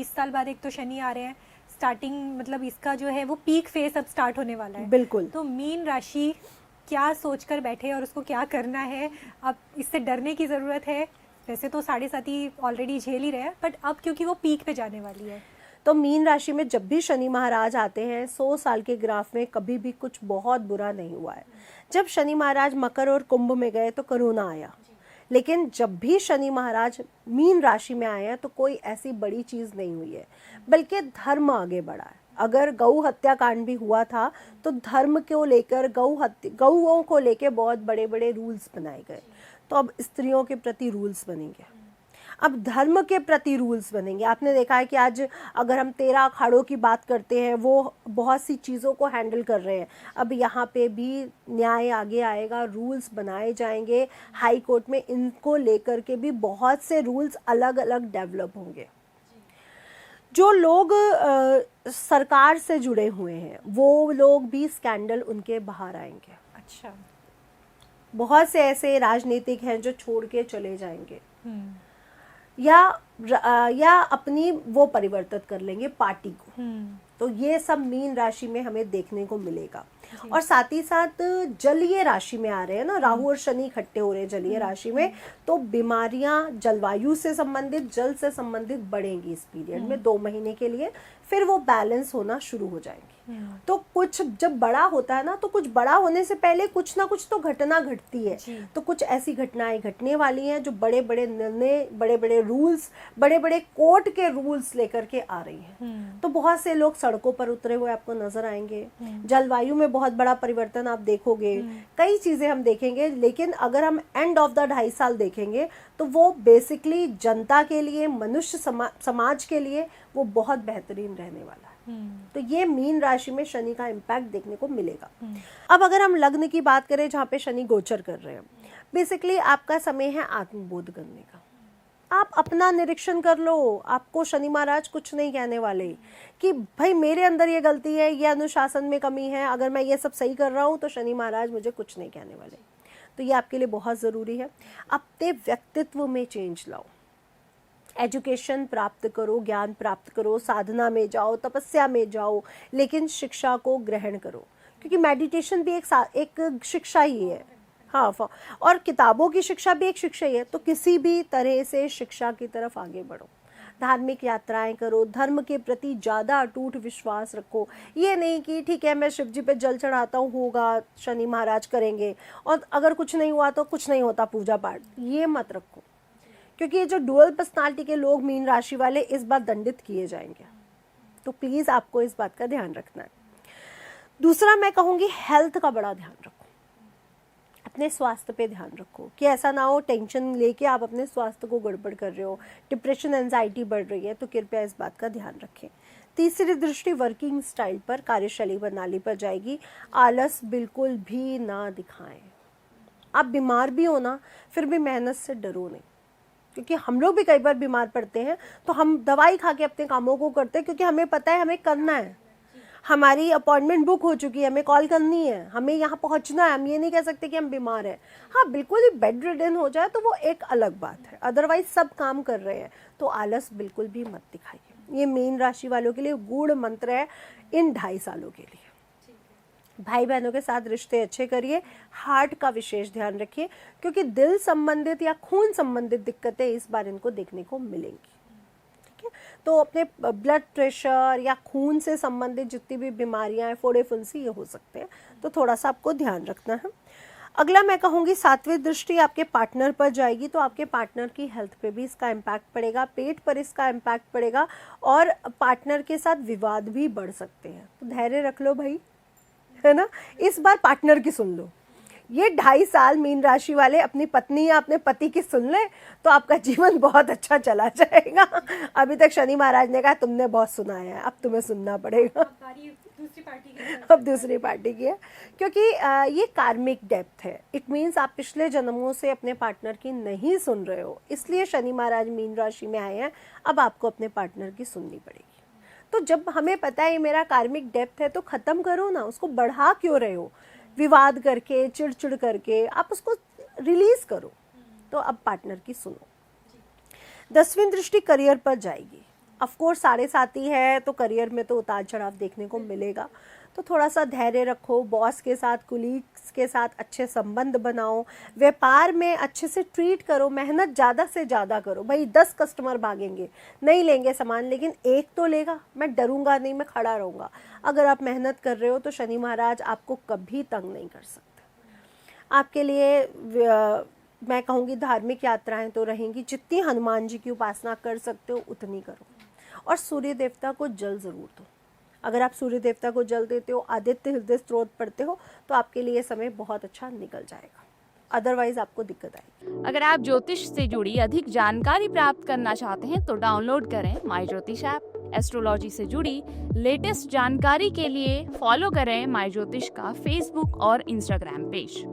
20 साल बाद एक तो शनि आ रहे हैं, स्टार्टिंग मतलब इसका जो है वो पीक फेस अब स्टार्ट होने वाला है। बिल्कुल। तो मीन राशि क्या सोचकर बैठे और उसको क्या करना है? अब इससे डरने की ज़रूरत है? वैसे तो 7.5 ऑलरेडी झेल ही रहे हैं, बट अब क्योंकि वो पीक पे जाने वाली है। तो मीन राशि में जब भी शनि महाराज आते हैं 100 साल के ग्राफ में कभी भी कुछ बहुत बुरा नहीं हुआ है। जब शनि महाराज मकर और कुंभ में गए तो कोरोना आया, लेकिन जब भी शनि महाराज मीन राशि में आए हैं तो कोई ऐसी बड़ी चीज नहीं हुई है, बल्कि धर्म आगे बढ़ा है। अगर गौ हत्या कांड भी हुआ था तो धर्म को लेकर गौओं को लेकर बहुत बड़े बड़े रूल्स बनाए गए। तो अब स्त्रियों के प्रति रूल्स बनेंगे, अब धर्म के प्रति रूल्स बनेंगे। आपने देखा है कि आज अगर हम 13 अखाड़ों की बात करते हैं, वो बहुत सी चीज़ों को हैंडल कर रहे हैं। अब यहाँ पे भी न्याय आगे आएगा, रूल्स बनाए जाएंगे हाई कोर्ट में, इनको लेकर के भी बहुत से रूल्स अलग अलग डेवलप होंगे। जो लोग सरकार से जुड़े हुए हैं वो लोग भी स्कैंडल उनके बाहर आएंगे। अच्छा, बहुत से ऐसे राजनीतिक हैं जो छोड़ के चले जाएंगे या अपनी वो परिवर्तित कर लेंगे पार्टी को। तो ये सब मीन राशि में हमें देखने को मिलेगा। और साथ ही साथ जलीय राशि में आ रहे हैं ना, राहु और शनि इकट्ठे हो रहे हैं जलीय राशि में, तो बीमारियां जलवायु से संबंधित, जल से संबंधित बढ़ेंगी इस पीरियड में 2 महीने के लिए, फिर वो बैलेंस होना शुरू हो जाएंगी। तो कुछ जब बड़ा होता है ना, तो कुछ बड़ा होने से पहले कुछ ना कुछ तो घटना घटती है। तो कुछ ऐसी घटनाएं घटने वाली हैं जो बड़े बड़े निर्णय, बड़े बड़े रूल्स, बड़े बड़े कोर्ट के रूल्स लेकर के आ रही हैं। तो बहुत से लोग सड़कों पर उतरे हुए आपको नजर आएंगे। जलवायु में बहुत बड़ा परिवर्तन आप देखोगे, कई चीजें हम देखेंगे। लेकिन अगर हम एंड ऑफ द 2.5 साल देखेंगे तो वो बेसिकली जनता के लिए, मनुष्य समाज के लिए वो बहुत बेहतरीन रहने वाला है। तो ये मीन राशि में शनि का इम्पैक्ट देखने को मिलेगा। अब अगर हम लग्न की बात करें जहाँ पे शनि गोचर कर रहे हैं, बेसिकली आपका समय है आत्मबोध करने का। आप अपना निरीक्षण कर लो, आपको शनि महाराज कुछ नहीं कहने वाले कि भाई मेरे अंदर ये गलती है, ये अनुशासन में कमी है, अगर मैं ये सब सही कर रहा हूँ तो शनि महाराज मुझे कुछ नहीं कहने वाले। तो ये आपके लिए बहुत ज़रूरी है। अपने व्यक्तित्व में चेंज लाओ, एजुकेशन प्राप्त करो, ज्ञान प्राप्त करो, साधना में जाओ, तपस्या में जाओ, लेकिन शिक्षा को ग्रहण करो, क्योंकि मेडिटेशन भी एक शिक्षा ही है। हाँ, और किताबों की शिक्षा भी एक शिक्षा ही है। तो किसी भी तरह से शिक्षा की तरफ आगे बढ़ो, धार्मिक यात्राएं करो, धर्म के प्रति ज़्यादा अटूट विश्वास रखो। ये नहीं कि ठीक है मैं शिव जी पे जल चढ़ाता हूँ, होगा, शनि महाराज करेंगे, और अगर कुछ नहीं हुआ तो कुछ नहीं होता पूजा पाठ, ये मत रखो। क्योंकि ये जो डुअल पर्सनालिटी के लोग मीन राशि वाले इस बार दंडित किए जाएंगे। तो प्लीज़ आपको इस बात का ध्यान रखना है। दूसरा मैं कहूँगी हेल्थ का बड़ा ध्यान रखो, अपने स्वास्थ्य पे ध्यान रखो कि ऐसा ना हो टेंशन लेके आप अपने स्वास्थ्य को गड़बड़ कर रहे हो, डिप्रेशन, एंजाइटी बढ़ रही है, तो कृपया इस बात का ध्यान रखें। तीसरी दृष्टि वर्किंग स्टाइल पर, कार्यशैली प्रणाली पर जाएगी। आलस बिल्कुल भी ना दिखाएं। आप बीमार भी हो ना, फिर भी मेहनत से डरो नहीं, क्योंकि हम लोग भी कई बार बीमार पड़ते हैं तो हम दवाई खा के अपने कामों को करते हैं, क्योंकि हमें पता है हमें करना है, हमारी अपॉइंटमेंट बुक हो चुकी है, हमें कॉल करनी है, हमें यहाँ पहुँचना है। हम ये नहीं कह सकते कि हम बीमार हैं। हाँ, बिल्कुल ही बेड रिडन हो जाए तो वो एक अलग बात है, अदरवाइज सब काम कर रहे हैं। तो आलस बिल्कुल भी मत दिखाइए। ये मीन राशि वालों के लिए गूढ़ मंत्र है इन 2.5 सालों के लिए। भाई बहनों के साथ रिश्ते अच्छे करिए, हार्ट का विशेष ध्यान रखिए, क्योंकि दिल संबंधित या खून संबंधित दिक्कतें इस बार इनको देखने को मिलेंगी। ठीक है, तो अपने ब्लड प्रेशर या खून से संबंधित जितनी भी बीमारियां हैं, फोड़े फुंसी, ये हो सकते हैं, तो थोड़ा सा आपको ध्यान रखना है। अगला मैं कहूँगी 7वीं दृष्टि आपके पार्टनर पर जाएगी, तो आपके पार्टनर की हेल्थ पे भी इसका इम्पैक्ट पड़ेगा, पेट पर इसका इम्पैक्ट पड़ेगा, और पार्टनर के साथ विवाद भी बढ़ सकते हैं। तो धैर्य रख लो भाई, है ना। इस बार पार्टनर की सुन लो। ये 2.5 साल मीन राशि वाले अपनी पत्नी या अपने पति की सुन ले तो आपका जीवन बहुत अच्छा चला जाएगा। अभी तक शनि महाराज ने कहा तुमने बहुत सुनाया है, अब तुम्हें सुनना पड़ेगा। अब दूसरी पार्टी की है, क्योंकि ये कार्मिक डेप्थ है। इट मीन्स आप पिछले जन्मों से अपने पार्टनर की नहीं सुन रहे हो, इसलिए शनि महाराज मीन राशि में आए हैं। अब आपको अपने पार्टनर की सुननी पड़ेगी। तो जब हमें पता है ये मेरा कार्मिक डेप्थ है तो खत्म करो ना, उसको बढ़ा क्यों रहे हो विवाद करके, चिड़चिड़ करके, आप उसको रिलीज करो। तो अब पार्टनर की सुनो। 10वीं दृष्टि करियर पर जाएगी। ऑफ कोर्स साढ़े साथी है तो करियर में तो उतार चढ़ाव देखने को मिलेगा, तो थोड़ा सा धैर्य रखो, बॉस के साथ, कुलीग्स के साथ अच्छे संबंध बनाओ, व्यापार में अच्छे से ट्रीट करो, मेहनत ज़्यादा से ज़्यादा करो। भाई 10 कस्टमर भागेंगे, नहीं लेंगे सामान, लेकिन एक तो लेगा, मैं डरूंगा नहीं, मैं खड़ा रहूँगा। अगर आप मेहनत कर रहे हो तो शनि महाराज आपको कभी तंग नहीं कर सकते। आपके लिए मैं कहूँगी धार्मिक यात्राएं तो रहेंगी, जितनी हनुमान जी की उपासना कर सकते हो उतनी करो, और सूर्य देवता को जल ज़रूर दो। अगर आप सूर्य देवता को जल देते हो, आदित्य हृदय स्तोत्र पढ़ते हो, तो आपके लिए समय बहुत अच्छा निकल जाएगा, अदरवाइज आपको दिक्कत आएगी। अगर आप ज्योतिष से जुड़ी अधिक जानकारी प्राप्त करना चाहते हैं तो डाउनलोड करें माई ज्योतिष ऐप। एस्ट्रोलॉजी से जुड़ी लेटेस्ट जानकारी के लिए फॉलो करें माई ज्योतिष का फेसबुक और इंस्टाग्राम पेज।